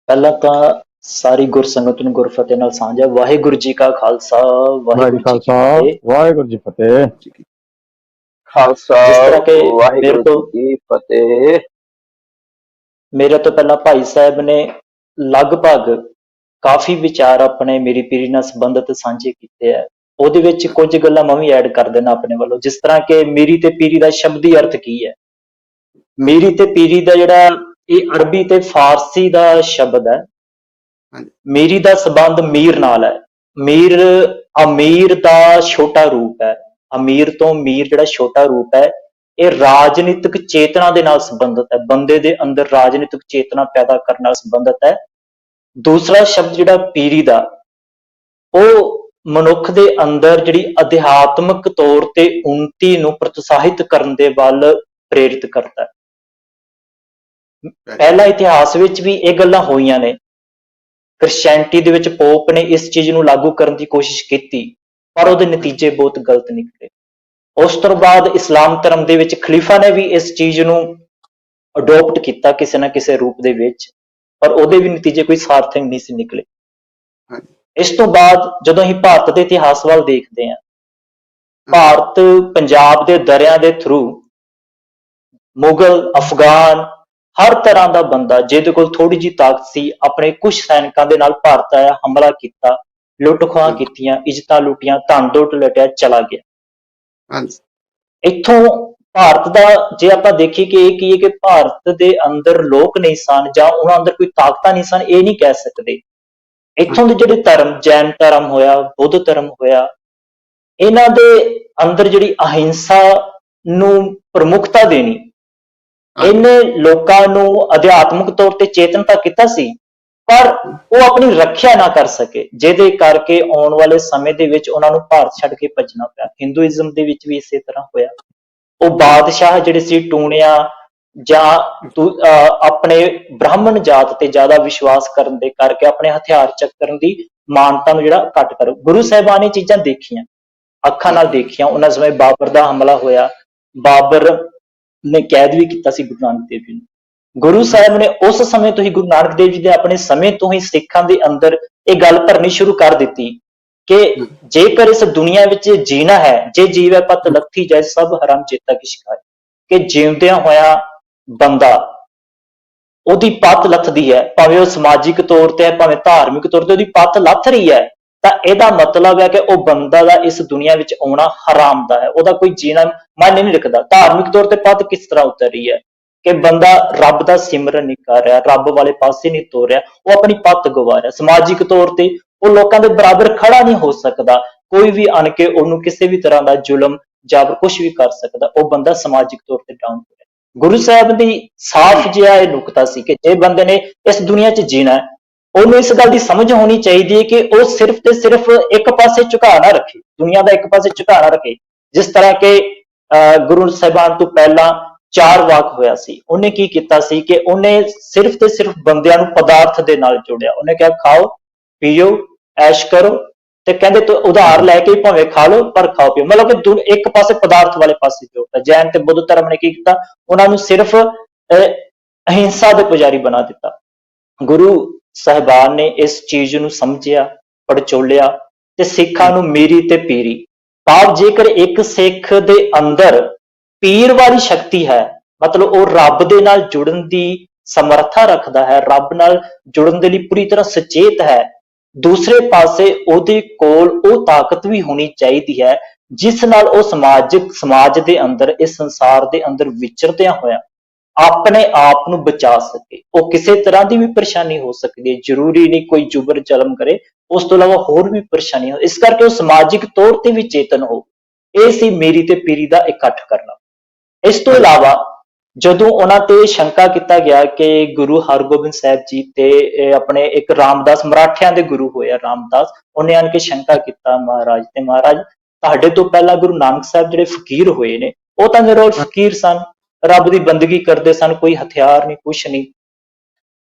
ਪਹਿਲਾਂ ਤਾਂ ਸਾਰੀ ਗੁਰਸੰਗਤ ਨੂੰ ਗੁਰਫਤਿਹ ਨਾਲ ਸਾਂਝਾ। ਵਾਹਿਗੁਰੂ ਜੀ ਕਾ ਖਾਲਸਾ, ਵਾਹਿਗੁਰੂ ਵਾਹਿਗੁਰੂ ਜੀ ਕੀ ਖਾਲਸਾ ਫਤਿਹ। ਵਾਹਿਗੁਰੂ ਜੀ ਫਤਿਹ। ਜੀ ਕੀ ਖਾਲਸਾ ਜਿਸ ਤਰ੍ਹਾਂ ਕਿ ਵਾਹਿਗੁਰੂ ਜੀ ਕੀ ਫਤਿਹ। ਮੇਰੇ ਤੋਂ ਪਹਿਲਾਂ ਭਾਈ ਸਾਹਿਬ ਨੇ ਲਗਭਗ ਕਾਫੀ ਵਿਚਾਰ ਆਪਣੇ ਮੇਰੀ ਪੀਰੀ ਨਾਲ ਸੰਬੰਧਿਤ ਸਾਂਝੇ ਕੀਤੇ ਹੈ। ਉਹਦੇ ਵਿੱਚ ਕੁਝ ਗੱਲਾਂ ਮੈਂ ਵੀ ਐਡ ਕਰ ਦੇਣਾ ਆਪਣੇ ਵੱਲੋਂ। ਜਿਸ ਤਰ੍ਹਾਂ ਕਿ ਮੇਰੀ ਤੇ ਪੀਰੀ ਦਾ ਸ਼ਬਦੀ ਅਰਥ ਕੀ ਹੈ। ਮੇਰੀ ਤੇ ਪੀਰੀ ਦਾ ਜਿਹੜਾ ਇਹ ਅਰਬੀ ਤੇ ਫਾਰਸੀ ਦਾ ਸ਼ਬਦ ਹੈ। ਮੇਰੀ ਦਾ ਸੰਬੰਧ ਮੀਰ ਨਾਲ ਹੈ। ਮੀਰ ਅਮੀਰ ਦਾ ਛੋਟਾ ਰੂਪ ਹੈ। ਅਮੀਰ ਤੋਂ ਮੀਰ ਜਿਹੜਾ ਛੋਟਾ ਰੂਪ ਹੈ, ਇਹ ਰਾਜਨੀਤਿਕ ਚੇਤਨਾ ਦੇ ਨਾਲ ਸੰਬੰਧਿਤ ਹੈ। ਬੰਦੇ ਦੇ ਅੰਦਰ ਰਾਜਨੀਤਿਕ ਚੇਤਨਾ ਪੈਦਾ ਕਰਨ ਨਾਲ ਸੰਬੰਧਿਤ ਹੈ। ਦੂਸਰਾ ਸ਼ਬਦ ਜਿਹੜਾ ਪੀਰੀ ਦਾ, ਉਹ ਮਨੁੱਖ ਦੇ ਅੰਦਰ ਜਿਹੜੀ ਅਧਿਆਤਮਕ ਤੌਰ ਤੇ ਉੱਨਤੀ ਨੂੰ ਪ੍ਰੋਤਸਾਹਿਤ ਕਰਨ ਦੇ ਵੱਲ ਪ੍ਰੇਰਿਤ ਕਰਦਾ ਹੈ। ਪਹਿਲਾਂ ਇਤਿਹਾਸ ਵਿੱਚ ਵੀ ਇਹ ਗੱਲਾਂ ਹੋਈਆਂ ਨੇ। ਕ੍ਰਿਸਚੈਨਿਟੀ ਦੇ ਵਿੱਚ ਪੋਪ ਨੇ ਇਸ ਚੀਜ਼ ਨੂੰ ਲਾਗੂ ਕਰਨ ਦੀ ਕੋਸ਼ਿਸ਼ ਕੀਤੀ, ਪਰ ਉਹਦੇ ਨਤੀਜੇ ਬਹੁਤ ਗਲਤ ਨਿਕਲੇ। ਉਸ ਤੋਂ ਬਾਅਦ ਇਸਲਾਮ ਧਰਮ ਦੇ ਵਿੱਚ ਖਲੀਫਾ ਨੇ ਵੀ ਇਸ ਚੀਜ਼ ਨੂੰ ਅਡੋਪਟ ਕੀਤਾ ਕਿਸੇ ਨਾ ਕਿਸੇ ਰੂਪ ਦੇ ਵਿੱਚ, ਪਰ ਉਹਦੇ ਵੀ ਨਤੀਜੇ ਕੋਈ ਸਾਰਥਕ ਨਹੀਂ ਸੀ ਨਿਕਲੇ। ਇਸ ਤੋਂ ਬਾਅਦ ਜਦੋਂ ਅਸੀਂ ਭਾਰਤ ਦੇ ਇਤਿਹਾਸ ਵੱਲ ਦੇਖਦੇ ਹਾਂ, ਭਾਰਤ ਪੰਜਾਬ ਦੇ ਦਰਿਆਂ ਦੇ ਥਰੂ ਮੁਗਲ, ਅਫਗਾਨ, ਹਰ ਤਰ੍ਹਾਂ ਦਾ ਬੰਦਾ ਜਿਹਦੇ ਕੋਲ ਥੋੜੀ ਜਿਹੀ ਤਾਕਤ ਸੀ, ਆਪਣੇ ਕੁਝ ਸੈਨਿਕਾਂ ਦੇ ਨਾਲ ਭਾਰਤ ਆਇਆ, ਹਮਲਾ ਕੀਤਾ, ਲੁੱਟ ਖੋਹਾਂ ਕੀਤੀਆਂ, ਇੱਜ਼ਤਾਂ ਲੁੱਟੀਆਂ, ਧਨ ਦੌਲਤ ਲੁੱਟਿਆ, ਚਲਾ ਗਿਆ। ਇੱਥੋਂ ਭਾਰਤ ਦਾ ਜੇ ਆਪਾਂ ਦੇਖੀਏ ਕਿ ਇਹ ਕੀ ਹੈ ਕਿ ਭਾਰਤ ਦੇ ਅੰਦਰ ਲੋਕ ਨਹੀਂ ਸਨ ਜਾਂ ਉਹਨਾਂ ਅੰਦਰ ਕੋਈ ਤਾਕਤਾਂ ਨਹੀਂ ਸਨ, ਇਹ ਨਹੀਂ ਕਹਿ ਸਕਦੇ। ਇੱਥੋਂ ਦੇ ਜਿਹੜੇ ਧਰਮ, ਜੈਨ ਧਰਮ ਹੋਇਆ, ਬੁੱਧ ਧਰਮ ਹੋਇਆ, ਇਹਨਾਂ ਦੇ ਅੰਦਰ ਜਿਹੜੀ ਅਹਿੰਸਾ ਨੂੰ ਪ੍ਰਮੁੱਖਤਾ ਦੇਣੀ, ਇਹਨੇ ਲੋਕਾਂ ਨੂੰ ਅਧਿਆਤਮਿਕ ਤੌਰ ਤੇ ਚੇਤਨ ਤਾਂ ਕੀਤਾ ਸੀ, ਪਰ ਉਹ ਆਪਣੀ ਰੱਖਿਆ ਨਾ ਕਰ ਸਕੇ, ਜਿਹਦੇ ਕਰਕੇ ਆਉਣ ਵਾਲੇ ਸਮੇਂ ਦੇ ਵਿੱਚ ਉਹਨਾਂ ਨੂੰ ਭਾਰਤ ਛੱਡ ਕੇ ਭੱਜਣਾ ਪਿਆ। ਹਿੰਦੂਇਜ਼ਮ ਦੇ ਵਿੱਚ ਵੀ ਇਸੇ ਤਰ੍ਹਾਂ ਹੋਇਆ। ਉਹ ਬਾਦਸ਼ਾਹ ਜਿਹੜੇ ਸੀ, ਟੂਣਿਆਂ ਜਾਂ ਆਪਣੇ ਬ੍ਰਾਹਮਣ ਜਾਤ ਤੇ ਜ਼ਿਆਦਾ ਵਿਸ਼ਵਾਸ ਕਰਨ ਦੇ ਕਰਕੇ ਆਪਣੇ ਹਥਿਆਰ ਚੱਕਣ ਦੀ ਮਾਨਤਾ ਨੂੰ ਜਿਹੜਾ ਘੱਟ ਕਰੋ। ਗੁਰੂ ਸਾਹਿਬਾਨ ਨੇ ਚੀਜ਼ਾਂ ਦੇਖੀਆਂ, ਅੱਖਾਂ ਨਾਲ ਦੇਖੀਆਂ। ਉਹਨਾਂ ਸਮੇਂ ਬਾਬਰ ਦਾ ਹਮਲਾ ਹੋਇਆ, ਬਾਬਰ ਨੇ ਕੈਦ ਵੀ ਕੀਤਾ ਸੀ ਗੁਰੂ ਨਾਨਕ ਦੇਵ ਜੀ ਨੂੰ। ਗੁਰੂ ਸਾਹਿਬ ਨੇ ਉਸ ਸਮੇਂ ਤੋਂ ਹੀ, ਗੁਰੂ ਨਾਨਕ ਦੇਵ ਜੀ ਦੇ ਆਪਣੇ ਸਮੇਂ ਤੋਂ ਹੀ ਸਿੱਖਾਂ ਦੇ ਅੰਦਰ ਇਹ ਗੱਲ ਭਰਨੀ ਸ਼ੁਰੂ ਕਰ ਦਿੱਤੀ ਕਿ ਜੇਕਰ ਇਸ ਦੁਨੀਆ ਵਿੱਚ ਜੀਣਾ ਹੈ, ਜੇ ਜੀਵੈ ਪਤ ਲੱਥੀ ਜਾਏ ਸਭ ਹਰਾਮ ਚੇਤਾ ਕੀ ਸ਼ਿਕਾਇ, ਕਿ ਜਿਉਂਦਿਆਂ ਹੋਇਆ ਬੰਦਾ ਉਹਦੀ ਪੱਤ ਲੱਥਦੀ ਹੈ, ਭਾਵੇਂ ਉਹ ਸਮਾਜਿਕ ਤੌਰ ਤੇ ਹੈ, ਭਾਵੇਂ ਧਾਰਮਿਕ ਤੌਰ ਤੇ ਉਹਦੀ ਪੱਤ ਲੱਥ ਰਹੀ ਹੈ, ਤਾਂ ਇਹਦਾ ਮਤਲਬ ਹੈ ਕਿ ਉਹ ਬੰਦਾ ਦਾ ਇਸ ਦੁਨੀਆ ਵਿੱਚ ਆਉਣਾ ਹਰਾਮ ਦਾ ਹੈ। ਉਹਦਾ ਕੋਈ ਜੀਣਾ ਮਾਇਨੇ ਨਹੀਂ ਰੱਖਦਾ। ਧਾਰਮਿਕ ਤੌਰ ਤੇ ਪੱਤ ਕਿਸ ਤਰ੍ਹਾਂ ਉਤਰ ਰਹੀ ਹੈ ਕਿ ਬੰਦਾ ਰੱਬ ਦਾ ਸਿਮਰਨ ਨਹੀਂ ਕਰ ਰਿਹਾ, ਰੱਬ ਵਾਲੇ ਪਾਸੇ ਨਹੀਂ ਤੋਰ ਰਿਹਾ, ਉਹ ਆਪਣੀ ਪੱਤ ਗਵਾ ਰਿਹਾ। ਸਮਾਜਿਕ ਤੌਰ ਤੇ ਉਹ ਲੋਕਾਂ ਦੇ ਬਰਾਬਰ ਖੜਾ ਨਹੀਂ ਹੋ ਸਕਦਾ। ਕੋਈ ਵੀ ਆਣ ਕੇ ਉਹਨੂੰ ਕਿਸੇ ਵੀ ਤਰ੍ਹਾਂ ਦਾ ਜ਼ੁਲਮ ਜਾਬਰ ਕੁਛ ਵੀ ਕਰ ਸਕਦਾ। ਉਹ ਬੰਦਾ ਸਮਾਜਿਕ ਤੌਰ ਤੇ ਡਾਊਨ ਹੋ ਰਿਹਾ। ਗੁਰੂ ਸਾਹਿਬ ਦੀ ਸਾਫ਼ ਜਿਹਾ ਇਹ ਨੁਕਤਾ ਸੀ ਕਿ ਜੇ ਬੰਦੇ ਨੇ ਇਸ ਦੁਨੀਆ 'ਚ ਜੀਣਾ, ਉਹਨੂੰ ਇਸ ਗੱਲ ਦੀ ਸਮਝ ਹੋਣੀ ਚਾਹੀਦੀ ਹੈ ਕਿ ਉਹ ਸਿਰਫ ਤੇ ਸਿਰਫ ਇੱਕ ਪਾਸੇ ਝੁਕਾ ਨਾ ਰੱਖੇ, ਦੁਨੀਆ ਦਾ ਇੱਕ ਪਾਸੇ ਝੁਕਾ ਨਾ ਰੱਖੇ। ਜਿਸ ਤਰ੍ਹਾਂ ਕਿ ਗੁਰੂ ਸਾਹਿਬਾਨ ਤੋਂ ਪਹਿਲਾਂ 4 ਵਾਕ ਹੋਇਆ ਸੀ, ਉਹਨੇ ਕੀ ਕੀਤਾ ਸੀ ਕਿ ਉਹਨੇ ਸਿਰਫ ਤੇ ਸਿਰਫ ਬੰਦਿਆਂ ਨੂੰ ਪਦਾਰਥ ਦੇ ਨਾਲ ਜੋੜਿਆ। ਉਹਨੇ ਕਿਹਾ ਖਾਓ ਪੀਓ ਐਸ਼ ਕਰੋ, ਤੇ ਕਹਿੰਦੇ ਤੂੰ ਉਧਾਰ ਲੈ ਕੇ ਭਾਵੇਂ ਖਾ ਲਓ ਪਰ ਖਾਓ ਪੀਓ, ਮਤਲਬ ਕਿ ਇੱਕ ਪਾਸੇ ਪਦਾਰਥ ਵਾਲੇ ਪਾਸੇ ਜੋੜਤਾ। ਜੈਨ ਤੇ ਬੁੱਧ ਧਰਮ ਨੇ ਕੀ ਕੀਤਾ, ਉਹਨਾਂ ਨੂੰ ਸਿਰਫ ਅਹਿੰਸਾ ਦੇ ਪੁਜਾਰੀ ਬਣਾ ਦਿੱਤਾ। ਗੁਰੂ ਸਾਹਿਬਾਨ ਨੇ ਇਸ ਚੀਜ਼ ਨੂੰ ਸਮਝਿਆ, ਪੜਚੋਲਿਆ ਤੇ ਸਿੱਖਾਂ ਨੂੰ ਮੇਰੀ ਤੇ ਪੀਰੀ, ਭਾਵ ਜੇਕਰ ਇੱਕ ਸਿੱਖ ਦੇ ਅੰਦਰ ਪੀਰ ਵਾਲੀ ਸ਼ਕਤੀ ਹੈ, ਮਤਲਬ ਉਹ ਰੱਬ ਦੇ ਨਾਲ ਜੁੜਨ ਦੀ ਸਮਰੱਥਾ ਰੱਖਦਾ ਹੈ, ਰੱਬ ਨਾਲ ਜੁੜਨ ਦੇ ਲਈ ਪੂਰੀ ਤਰ੍ਹਾਂ ਸੁਚੇਤ ਹੈ। ਦੂਸਰੇ ਪਾਸੇ ਉਹਦੇ ਕੋਲ ਉਹ ਤਾਕਤ ਵੀ ਹੋਣੀ ਚਾਹੀਦੀ ਹੈ ਜਿਸ ਨਾਲ ਉਹ ਸਮਾਜ ਦੇ ਅੰਦਰ, ਇਸ ਸੰਸਾਰ ਦੇ ਅੰਦਰ ਵਿਚਰਦਿਆਂ ਹੋਇਆ ਆਪਣੇ ਆਪ ਨੂੰ ਬਚਾ ਸਕੇ। ਉਹ ਕਿਸੇ ਤਰ੍ਹਾਂ ਦੀ ਵੀ ਪਰੇਸ਼ਾਨੀ ਹੋ ਸਕਦੀ ਹੈ, ਜ਼ਰੂਰੀ ਨਹੀਂ ਕੋਈ ਜ਼ੁਬਰ ਜ਼ੁਲਮ ਕਰੇ, ਉਸ ਤੋਂ ਇਲਾਵਾ ਹੋਰ ਵੀ ਪਰੇਸ਼ਾਨੀ ਹੋ। ਇਸ ਕਰਕੇ ਉਹ ਸਮਾਜਿਕ ਤੌਰ ਤੇ ਵੀ ਚੇਤਨ ਹੋ। ਇਹ ਸੀ ਮੇਰੀ ਤੇ ਪੀਰੀ ਦਾ ਇਕੱਠ ਕਰਨਾ। ਇਸ ਤੋਂ ਇਲਾਵਾ ਜਦੋਂ ਉਹਨਾਂ ਤੇ ਸ਼ੰਕਾ ਕੀਤਾ ਗਿਆ ਕਿ ਗੁਰੂ ਹਰਗੋਬਿੰਦ ਸਾਹਿਬ ਜੀ ਤੇ ਆਪਣੇ ਇੱਕ ਰਾਮਦਾਸ, ਮਰਾਠਿਆਂ ਦੇ ਗੁਰੂ ਹੋਇਆ ਰਾਮਦਾਸ, ਉਹਨੇ ਆਣ ਕੇ ਸ਼ੰਕਾ ਕੀਤਾ ਮਹਾਰਾਜ ਤੇ, ਮਹਾਰਾਜ ਤੁਹਾਡੇ ਤੋਂ ਪਹਿਲਾਂ ਗੁਰੂ ਨਾਨਕ ਸਾਹਿਬ ਜਿਹੜੇ ਫਕੀਰ ਹੋਏ ਨੇ, ਉਹ ਤਾਂ ਨਿਰੋਲ ਫਕੀਰ ਸਨ, ਰੱਬ ਦੀ ਬੰਦਗੀ ਕਰਦੇ ਸਨ, ਕੋਈ ਹਥਿਆਰ ਨਹੀਂ, ਕੁਛ ਨਹੀਂ,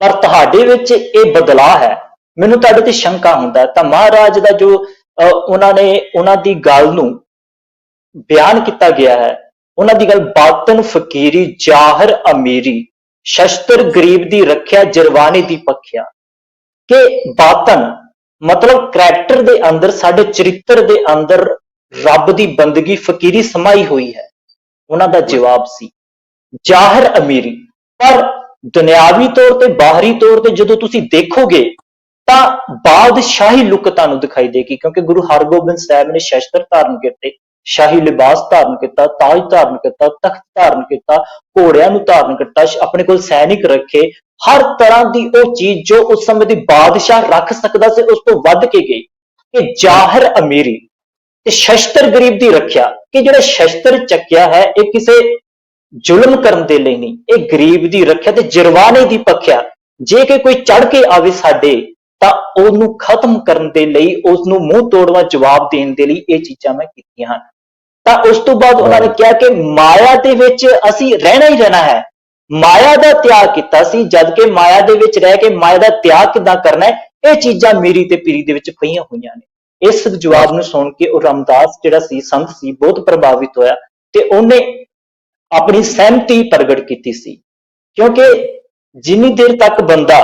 ਪਰ ਤੁਹਾਡੇ ਵਿੱਚ ਇਹ ਬਦਲਾਅ ਹੈ, ਮੈਨੂੰ ਤੁਹਾਡੇ ਤੇ ਸ਼ੰਕਾ ਹੁੰਦਾ। ਤਾਂ ਮਹਾਰਾਜ ਦਾ ਜੋ ਉਹਨਾਂ ਦੀ ਗੱਲ ਨੂੰ ਬਿਆਨ ਕੀਤਾ ਗਿਆ ਹੈ, ਉਹਨਾਂ ਦੀ ਗੱਲ ਬਾਤਨ ਫਕੀਰੀ ਜ਼ਾਹਰ ਅਮੀਰੀ, ਸ਼ਸਤਰ ਗਰੀਬ ਦੀ ਰੱਖਿਆ ਜਰਵਾਨੀ ਦੀ ਪੱਖਿਆ। ਕਿ ਬਾਤਨ ਮਤਲਬ ਕਰੈਕਟਰ ਦੇ ਅੰਦਰ, ਸਾਡੇ ਚਰਿੱਤਰ ਦੇ ਅੰਦਰ ਰੱਬ ਦੀ ਬੰਦਗੀ ਫਕੀਰੀ ਸਮਾਈ ਹੋਈ ਹੈ। ਉਹਨਾਂ ਦਾ ਜਵਾਬ ਸੀ ਜ਼ਾਹਿਰ ਅਮੀਰੀ। ਪਰ ਦੁਨਿਆਵੀ ਤੌਰ ਤੇ, ਬਾਹਰੀ ਤੌਰ ਤੇ ਜਦੋਂ ਤੁਸੀਂ ਦੇਖੋਗੇ ਤਾਂ ਬਾਦਸ਼ਾਹੀ ਲੁੱਕ ਤੁਹਾਨੂੰ ਦਿਖਾਈ ਦੇਗੀ, ਕਿਉਂਕਿ ਗੁਰੂ ਹਰਗੋਬਿੰਦ ਸਾਹਿਬ ਨੇ ਸ਼ਸਤਰ ਧਾਰਨ ਕੀਤੇ, ਸ਼ਾਹੀ ਲਿਬਾਸ ਧਾਰਨ ਕੀਤਾ, ਤਾਜ ਧਾਰਨ ਕੀਤਾ, ਤਖਤ ਧਾਰਨ ਕੀਤਾ, ਘੋੜਿਆਂ ਨੂੰ ਧਾਰਨ ਕੀਤਾ, ਆਪਣੇ ਕੋਲ ਸੈਨਿਕ ਰੱਖੇ, ਹਰ ਤਰ੍ਹਾਂ ਦੀ ਉਹ ਚੀਜ਼ ਜੋ ਉਸ ਸਮੇਂ ਦੀ ਬਾਦਸ਼ਾਹ ਰੱਖ ਸਕਦਾ ਸੀ ਉਸ ਤੋਂ ਵੱਧ ਕੇ ਗਈ। ਕਿ ਜ਼ਾਹਿਰ ਅਮੀਰੀ ਤੇ ਸ਼ਸਤਰ ਗਰੀਬ ਦੀ ਰੱਖਿਆ, ਕਿ ਜਿਹੜਾ ਸ਼ਸਤਰ ਚੱਕਿਆ ਹੈ ਇਹ ਕਿਸੇ ਜ਼ੁਲਮ ਕਰਨ ਦੇ ਲਈ ਨਹੀਂ, ਇਹ ਗਰੀਬ ਦੀ ਰੱਖਿਆ ਤੇ ਜਰਵਾਨੇ ਦੀ ਪੱਖਿਆ। ਜੇ ਕਿ ਕੋਈ ਚੜ ਕੇ ਆਵੇ ਸਾਡੇ ਤਾਂ ਉਹਨੂੰ ਖਤਮ ਕਰਨ ਦੇ ਲਈ, ਉਸ ਨੂੰ ਮੂੰਹ ਤੋੜਵਾ ਜਵਾਬ ਦੇਣ ਦੇ ਲਈ ਇਹ ਚੀਜ਼ਾਂ ਮੈਂ ਕੀਤੀਆਂ ਹਨ। ਤਾਂ ਉਸ ਤੋਂ ਬਾਅਦ ਉਹਨਾਂ ਨੇ ਕਿਹਾ ਕਿ ਮਾਇਆ ਦੇ ਵਿੱਚ ਅਸੀਂ ਰਹਿਣਾ ਹੀ ਰਹਿਣਾ ਹੈ, ਮਾਇਆ ਦਾ ਤਿਆਗ ਕੀਤਾ ਸੀ, ਜਦ ਕਿ ਮਾਇਆ ਦੇ ਵਿੱਚ ਰਹਿ ਕੇ ਮਾਇਆ ਦਾ ਤਿਆਗ ਕਿੱਦਾਂ ਕਰਨਾ ਹੈ, ਇਹ ਚੀਜ਼ਾਂ ਮੀਰੀ ਤੇ ਪੀਰੀ ਦੇ ਵਿੱਚ ਪਈਆਂ ਹੋਈਆਂ ਨੇ। ਇਸ ਜਵਾਬ ਨੂੰ ਸੁਣ ਕੇ ਉਹ ਰਾਮਦਾਸ ਜਿਹੜਾ ਸੀ, ਸੰਤ ਸੀ, ਬਹੁਤ ਪ੍ਰਭਾਵਿਤ ਹੋਇਆ ਤੇ ਉਹਨੇ ਆਪਣੀ ਸਹਿਮਤੀ ਪ੍ਰਗਟ ਕੀਤੀ ਸੀ। ਕਿਉਂਕਿ ਜਿੰਨੀ ਦੇਰ ਤੱਕ ਬੰਦਾ,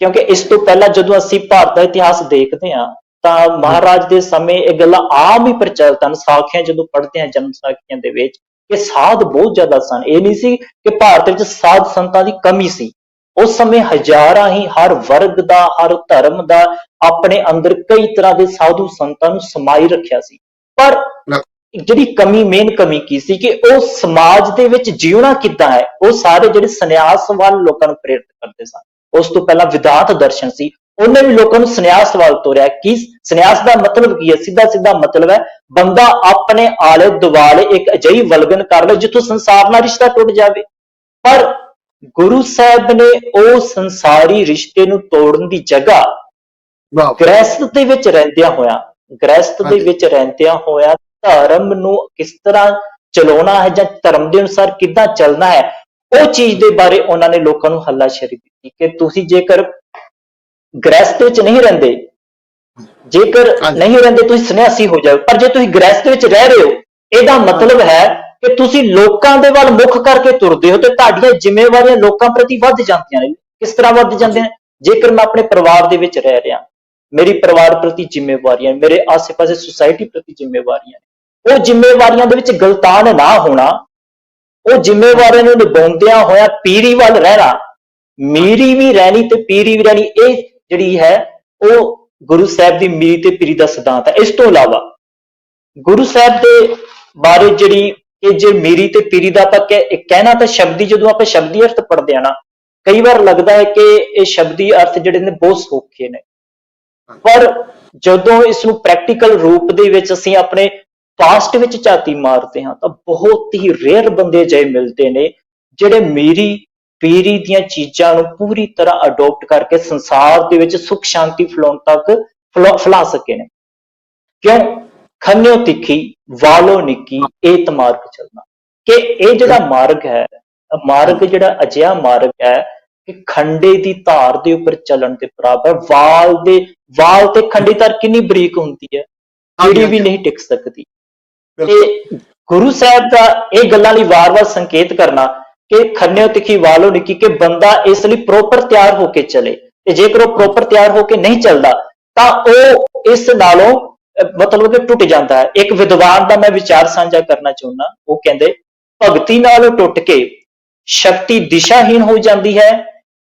ਕਿਉਂਕਿ ਇਸ ਤੋਂ ਪਹਿਲਾਂ ਜਦੋਂ ਅਸੀਂ ਭਾਰਤ ਦਾ ਇਤਿਹਾਸ ਦੇਖਦੇ ਹਾਂ ਤਾਂ ਮਹਾਰਾਜ ਦੇ ਸਮੇਂ ਇਹ ਗੱਲਾਂ ਆਮ ਹੀ ਪ੍ਰਚਲਿਤ ਹਨ। ਸਾਖੀਆਂ ਜਦੋਂ ਪੜ੍ਹਦੇ ਹਾਂ, ਜਨਮ ਸਾਖੀਆਂ ਦੇ ਵਿੱਚ, ਕਿ ਸਾਧ ਬਹੁਤ ਜ਼ਿਆਦਾ ਸਨ। ਇਹ ਨਹੀਂ ਸੀ ਕਿ ਭਾਰਤ ਵਿੱਚ ਸਾਧ ਸੰਤਾਂ ਦੀ ਕਮੀ ਸੀ। ਉਸ ਸਮੇਂ ਹਜ਼ਾਰਾਂ ਹੀ, ਹਰ ਵਰਗ ਦਾ, ਹਰ ਧਰਮ ਦਾ ਆਪਣੇ ਅੰਦਰ ਕਈ ਤਰ੍ਹਾਂ ਦੇ ਸਾਧੂ ਸੰਤਾਂ ਨੂੰ ਸਮਾਈ ਰੱਖਿਆ ਸੀ। ਪਰ ਜਿਹੜੀ ਕਮੀ, ਮੇਨ ਕਮੀ ਕੀ ਸੀ ਕਿ ਉਹ ਸਮਾਜ ਦੇ ਵਿੱਚ ਜਿਉਣਾ ਕਿੱਦਾਂ ਹੈ, ਉਹ ਸਾਰੇ ਜਿਹੜੇ ਸੰਨਿਆਸ ਵੱਲ ਲੋਕਾਂ ਨੂੰ ਪ੍ਰੇਰਿਤ ਕਰਦੇ ਸਨ। ਉਸ ਤੋਂ ਪਹਿਲਾਂ ਵਿਦਾਤ ਦਰਸ਼ਨ ਸੀ, ਉਹਨੇ ਵੀ ਲੋਕਾਂ ਨੂੰ ਸੰਨਿਆਸ ਵੱਲ ਤੋਰਿਆ। ਕੀ ਸੰਨਿਆਸ ਦਾ ਮਤਲਬ ਕੀ ਹੈ? ਸਿੱਧਾ ਸਿੱਧਾ ਮਤਲਬ ਹੈ ਬੰਦਾ ਆਪਣੇ ਆਲੇ ਦੁਆਲੇ ਇੱਕ ਅਜਿਹੀ ਵਲਗਨ ਕਰ ਲਏ ਜਿੱਥੋਂ ਸੰਸਾਰ ਨਾਲ ਰਿਸ਼ਤਾ ਟੁੱਟ ਜਾਵੇ। ਪਰ ਗੁਰੂ ਸਾਹਿਬ ਨੇ ਉਹ ਸੰਸਾਰੀ ਰਿਸ਼ਤੇ ਨੂੰ ਤੋੜਨ ਦੀ ਜਗ੍ਹਾ ਗ੍ਰਹਿਸਥ ਦੇ ਵਿੱਚ ਰਹਿੰਦਿਆਂ ਹੋਇਆ ਧਰਮ ਨੂੰ ਕਿਸ ਤਰ੍ਹਾਂ ਚਲਾਉਣਾ ਹੈ ਜਾਂ ਧਰਮ ਦੇ ਅਨੁਸਾਰ ਕਿੱਦਾਂ ਚੱਲਣਾ ਹੈ, ਉਹ ਚੀਜ਼ ਦੇ ਬਾਰੇ ਉਹਨਾਂ ਨੇ ਲੋਕਾਂ ਨੂੰ ਹੱਲਾਸ਼ੇਰੀ ਦਿੱਤੀ ਕਿ ਤੁਸੀਂ ਜੇਕਰ ਗ੍ਰਹਿਸਥ ਵਿੱਚ ਨਹੀਂ ਰਹਿੰਦੇ, ਤੁਸੀਂ ਸੰਨਿਆਸੀ ਹੋ ਜਾਓ। ਪਰ ਜੇ ਤੁਸੀਂ ਗ੍ਰਹਿਸਥ ਵਿੱਚ ਰਹਿ ਰਹੇ ਹੋ, ਇਹਦਾ ਮਤਲਬ ਹੈ ਕਿ ਤੁਸੀਂ ਲੋਕਾਂ ਦੇ ਵੱਲ ਮੁੱਖ ਕਰਕੇ ਤੁਰਦੇ ਹੋ ਤੇ ਤੁਹਾਡੀਆਂ ਜ਼ਿੰਮੇਵਾਰੀਆਂ ਲੋਕਾਂ ਪ੍ਰਤੀ ਵੱਧ ਜਾਂਦੀਆਂ ਨੇ। ਕਿਸ ਤਰ੍ਹਾਂ ਵੱਧ ਜਾਂਦੀਆਂ ਨੇ? ਜੇਕਰ ਮੈਂ ਆਪਣੇ ਪਰਿਵਾਰ ਦੇ ਵਿੱਚ ਰਹਿ ਰਿਹਾ, ਮੇਰੀ ਪਰਿਵਾਰ ਪ੍ਰਤੀ ਜ਼ਿੰਮੇਵਾਰੀਆਂ, ਮੇਰੇ ਆਸੇ-ਪਾਸੇ ਸੁਸਾਇਟੀ ਪ੍ਰਤੀ ਜ਼ਿੰਮੇਵਾਰੀਆਂ, ਉਹ ਜ਼ਿੰਮੇਵਾਰੀਆਂ ਦੇ ਵਿੱਚ ਗਲਤਾਨ ਨਾ ਹੋਣਾ, ਉਹ ਜ਼ਿੰਮੇਵਾਰੀਆਂ ਨੂੰ ਨਿਭਾਉਂਦਿਆਂ ਹੋਇਆ ਪੀਰੀ ਵੱਲ ਰਹਿਣਾ, ਮੀਰੀ ਵੀ ਰਹਿਣੀ ਤੇ ਪੀਰੀ ਵੀ ਰਹਿਣੀ। ਇਹ ਜਿਹੜੀ ਹੈ ਉਹ ਗੁਰੂ ਸਾਹਿਬ ਦੀ ਮੀਰੀ ਤੇ ਪੀਰੀ ਦਾ ਸਿਧਾਂਤ ਹੈ। ਇਸ ਤੋਂ ਇਲਾਵਾ ਗੁਰੂ ਸਾਹਿਬ ਦੇ ਬਾਰੇ ਜਿਹੜੀ ਇਹ ਜੇ ਮੀਰੀ ਤੇ ਪੀਰੀ ਦਾ ਆਪਾਂ ਕਹਿਣਾ ਤਾਂ ਸ਼ਬਦੀ, ਜਦੋਂ ਆਪਾਂ ਸ਼ਬਦੀ ਅਰਥ ਪੜ੍ਹਦੇ ਆ ਨਾ, ਕਈ ਵਾਰ ਲੱਗਦਾ ਹੈ ਕਿ ਇਹ ਸ਼ਬਦੀ ਅਰਥ ਜਿਹੜੇ ਨੇ ਬਹੁਤ ਸੌਖੇ ਨੇ। ਪਰ ਜਦੋਂ ਇਸ ਨੂੰ ਪ੍ਰੈਕਟੀਕਲ ਰੂਪ ਦੇ ਵਿੱਚ ਅਸੀਂ ਆਪਣੇ ਪਾਸਟ ਵਿੱਚ ਝਾਤੀ ਮਾਰਦੇ ਹਾਂ ਤਾਂ ਬਹੁਤ ਹੀ ਰੇਅਰ ਬੰਦੇ ਅਜਿਹੇ ਮਿਲਦੇ ਨੇ ਜਿਹੜੇ ਮੀਰੀ ਪੀਰੀ ਦੀਆਂ ਚੀਜ਼ਾਂ ਨੂੰ ਪੂਰੀ ਤਰ੍ਹਾਂ ਅਡੋਪਟ ਕਰਕੇ ਸੰਸਾਰ ਦੇ ਵਿੱਚ ਸੁਖ ਸ਼ਾਂਤੀ ਫੈਲਾਉਣ ਤੱਕ ਫੈਲਾ ਸਕੇ ਨੇ। ਕਿਉਂ? ਖੰਨਿਓ ਤਿੱਖੀ ਵਾਲੋ ਨਿੱਕੀ ਏਤ ਮਾਰਗ ਚੱਲਣਾ, ਕਿ ਇਹ ਜਿਹੜਾ ਮਾਰਗ ਹੈ, ਮਾਰਗ ਜਿਹੜਾ ਅਜਿਹਾ ਮਾਰਗ ਹੈ ਕਿ ਖੰਡੇ ਦੀ ਧਾਰ ਦੇ ਉੱਪਰ ਚੱਲਣ ਦੇ ਬਰਾਬਰ। ਵਾਲ ਤੇ ਖੰਡੀ ਧਾਰ ਕਿੰਨੀ ਬਰੀਕ ਹੁੰਦੀ ਹੈ, ਕੀੜੀ ਵੀ ਨਹੀਂ ਟਿਕ ਸਕਦੀ। ਤੇ ਗੁਰੂ ਸਾਹਿਬ ਦਾ ਇਹ ਗੱਲਾਂ ਲਈ ਵਾਰ-ਵਾਰ ਸੰਕੇਤ ਕਰਨਾ ਕਿ ਖੰਨਿਓ ਤਿੱਖੀ ਵਾਲੋ ਨਿੱਕੀ, ਕਿ ਬੰਦਾ ਇਸ ਲਈ ਪ੍ਰੋਪਰ ਤਿਆਰ ਹੋ ਕੇ ਚਲੇ, ਤੇ ਜੇਕਰ ਉਹ ਪ੍ਰੋਪਰ ਤਿਆਰ ਹੋ ਕੇ ਨਹੀਂ ਚੱਲਦਾ ਤਾਂ ਉਹ ਇਸ ਨਾਲੋਂ ਮਤਲਬ ਕਿ ਟੁੱਟ ਜਾਂਦਾ ਹੈ। ਇੱਕ ਵਿਦਵਾਨ ਦਾ ਮੈਂ ਵਿਚਾਰ ਸਾਂਝਾ ਕਰਨਾ ਚਾਹੁੰਦਾ। ਉਹ ਕਹਿੰਦੇ ਭਗਤੀ ਨਾਲੋਂ ਟੁੱਟ ਕੇ ਸ਼ਕਤੀ ਦਿਸ਼ਾਹੀਨ ਹੋ ਜਾਂਦੀ ਹੈ।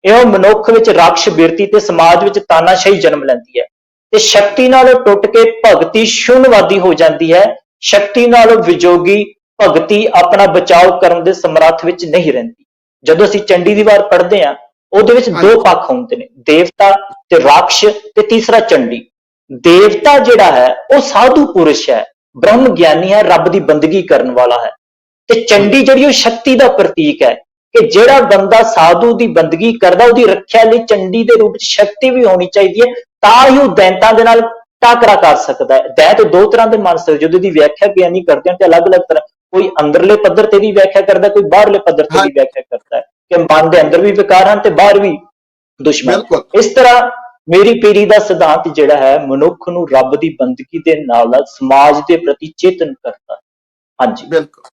ਇਹ ਮਨੁੱਖ ਵਿੱਚ ਰਾਖਸ਼ ਬਿਰਤੀ ਤੇ ਸਮਾਜ ਵਿੱਚ ਤਾਨਾਸ਼ਾਹੀ ਜਨਮ ਲੈਂਦੀ ਹੈ। ਤੇ ਸ਼ਕਤੀ ਨਾਲੋਂ ਟੁੱਟ ਕੇ ਭਗਤੀ ਸ਼ੂਨਵਾਦੀ ਹੋ ਜਾਂਦੀ ਹੈ। ਸ਼ਕਤੀ ਨਾਲੋਂ ਵਿਜੋਗੀ ਭਗਤੀ ਆਪਣਾ ਬਚਾਓ ਕਰਨ ਦੇ ਸਮਰੱਥ ਵਿੱਚ ਨਹੀਂ ਰਹਿੰਦੀ। ਜਦੋਂ ਅਸੀਂ ਚੰਡੀ ਦੀ ਵਾਰ ਪੜ੍ਹਦੇ ਹਾਂ, ਉਹਦੇ ਵਿੱਚ ਦੋ ਪੱਖ ਹੁੰਦੇ ਨੇ, ਦੇਵਤਾ ਤੇ ਰਾਖਸ਼, ਤੇ ਤੀਸਰਾ ਚੰਡੀ। ਦੇਵਤਾ ਜਿਹੜਾ ਹੈ ਉਹ ਸਾਧੂ ਪੁਰਸ਼ ਹੈ, ਬ੍ਰਹਮ ਗਿਆਨੀ ਹੈ, ਰੱਬ ਦੀ ਬੰਦਗੀ ਕਰਨ ਵਾਲਾ ਹੈ। ਤੇ ਚੰਡੀ ਜਿਹੜੀ ਉਹ ਸ਼ਕਤੀ ਦਾ ਪ੍ਰਤੀਕ ਹੈ ਕਿ ਜਿਹੜਾ ਬੰਦਾ ਸਾਧੂ ਦੀ ਬੰਦਗੀ ਕਰਦਾ, ਉਹਦੀ ਰੱਖਿਆ ਲਈ ਚੰਡੀ ਦੇ ਰੂਪ ਵਿੱਚ ਸ਼ਕਤੀ ਵੀ ਹੋਣੀ ਚਾਹੀਦੀ ਹੈ, ਤਾਂ ਹੀ ਉਹ ਦੈਂਤਾਂ ਦੇ ਨਾਲ ਟਾਕਰਾ ਕਰ ਸਕਦਾ ਹੈ। ਦੈਂਤ ਦੋ ਤਰ੍ਹਾਂ ਦੇ ਮੰਨ ਸਕਦੇ, ਜਦੋਂ ਦੀ ਵਿਆਖਿਆ ਗਿਆਨੀ ਕਰਦੇ ਹਨ ਤੇ ਅਲੱਗ-ਅਲੱਗ ਤਰ੍ਹਾਂ, ਕੋਈ ਅੰਦਰਲੇ ਪੱਧਰ ਤੇ ਦੀ ਵਿਆਖਿਆ ਕਰਦਾ, ਕੋਈ ਬਾਹਰਲੇ ਪੱਧਰ ਤੇ ਦੀ ਵਿਆਖਿਆ ਕਰਦਾ ਹੈ ਕਿ ਮਨ ਦੇ ਅੰਦਰ ਵੀ ਵਿਕਾਰ ਹਨ ਤੇ ਬਾਹਰ ਵੀ ਦੁਸ਼ਮਣ। ਇਸ ਤਰ੍ਹਾਂ ਮੇਰੀ ਪੀਰੀ ਦਾ ਸਿਧਾਂਤ ਜਿਹੜਾ ਹੈ ਮਨੁੱਖ ਨੂੰ ਰੱਬ ਦੀ ਬੰਦਗੀ ਦੇ ਨਾਲ ਸਮਾਜ ਦੇ ਪ੍ਰਤੀ ਚੇਤਨ ਕਰਦਾ ਹੈ। ਹਾਂਜੀ, ਬਿਲਕੁਲ।